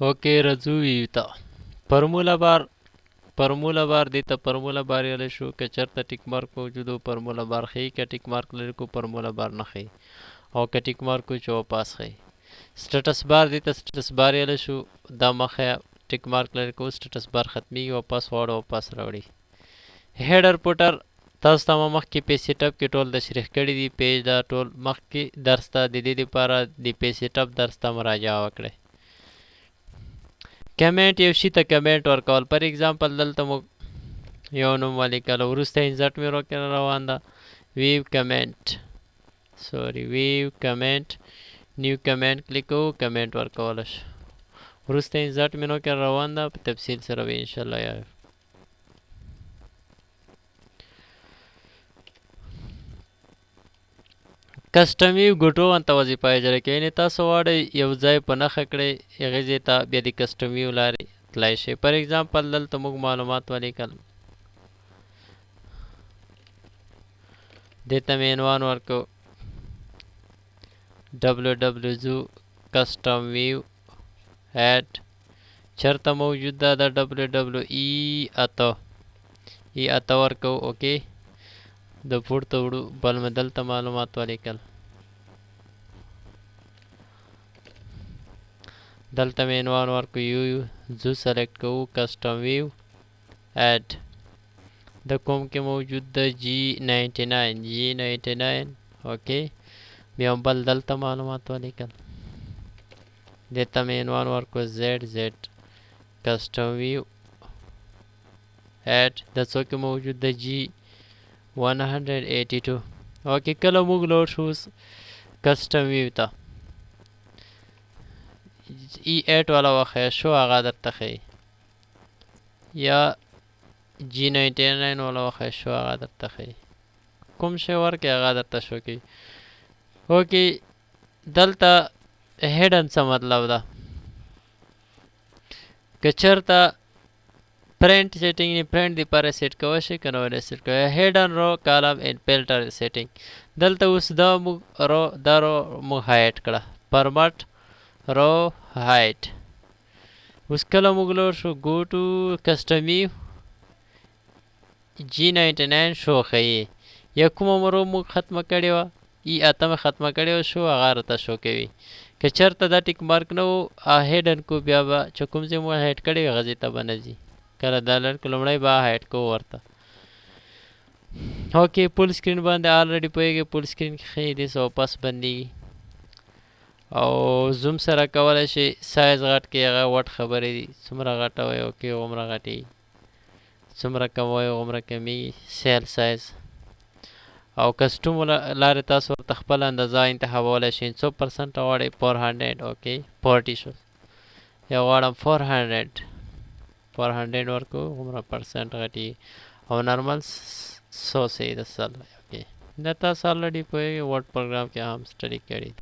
اوکې رځو ویو فرموله بار دی ته فرموله بار یلی شو که چېرته ټیک مارک موجود و فرموله بار ښیي که ټیک مارک لري کو فرموله بار نه ښیي او که ټیک مارک وي چې واپس ښیي سټیټس بار دی ته سټیټس بار یلی شو دا مه ښیه ټیک مارک لري کو سټیټس بار ختمیږي واپس غواړو واپس راوړي هیډر پوټر تاسو ته ما مخکې په سیټ اپ کې ټول تشریح کړي دي پیج دا ټول مخکې درس ته د دې لپاره د په سیټ اپ درس ته مراجعه وکړئ کمنټ یو شي ته کمنټ ورکول پر اگزامپل دلته موږ یو نوم ولیکلو وروسته انزرټ مې وکړه روان ده ویو کمنټ نیو کمنټ کلیک کوو کمنټ ورکولی شو وروسته انزرټ مې وکړه روان ده په تفصیل سره به انشاءالله یاد کسټم ویو ګوټو ته وظیفه اجرا کوي یعنې تاسو غواړئ یو ځای په نښه کړئ هغې ځای ته بیا د کسټم ویو لارې تللی شئ پر اگزامپل دلته موږ معلومات ولیکل دې ته مې عنوان ورکړو www کسټم ویو ایډ چېرته موجود ده د www ورکوو اوکې د پورته وړو بل مې دلته معلومات ولیکل دلته مې عنوان ورکړو یو زو سلیکټ کوو کسټم ویو ایډ د کوم کې موجود ده G99 اوکې بیا بل دلته معلومات ولیکل دې ته مې عنوان ورکړو ZZ کسټم ویو ایډ د څو کې موجود ده G182 اوکې کله موږ لوډ شو کسټم ویو ته E8 والا وښیه شو هغه درته ښیي یا G99 والا وښیه شو هغه درته ښیي کوم شی ورکړي هغه درته شو کوي اوکې دلته هیډن څه مطلب ده که چېرته پرنټ سیټینګ نه پرنټ دپاره سیټ کوی شئ که نه ونی سیټ کوی هیډن رو کالم ان فلټر سیټینګ دلته اوس دا رو موږ هایټ کړه پرمټ رو هایټ اوس کله موږ لوډ شو ګو ټو کسټم ویو G99 شو ښیي یا کومه رو موږ ختمه کړې وه E8 مې ختمه کړې وه شو هغه راته شو کوي که چېرته دا ټیک مارک نه و هیډن کو بیا به چې کوم ځای مو هایټ کړی وي هغه ځای ته به نه ځي کله دا لړ لومړی به هایټ کوو ورته اوکې فول سکرین باندې آلریډي پوهېږئ فول سکرین کې ښیي دې څه واپس بندېږي او زوم سره کولی شئ سایز غټ کړئ هغه وټ خبرې دي څومره غټوئ اوکې هغومره غټېږي څومره کموئ هغومره کمیږي سیل سایز او کسټوم لارې تاسو ورته خپل اندازه انتخابولی شئ 100% غواړئ 400 اوکې 40 شو یا غواړم 400 ورکو هغومره پرسنټ غټېږي او نارمل 100 صحیح ده 100 اوکې دا تاسو آلریډي پوهېږئ ورډ پروګرام کې هم سټډي کړي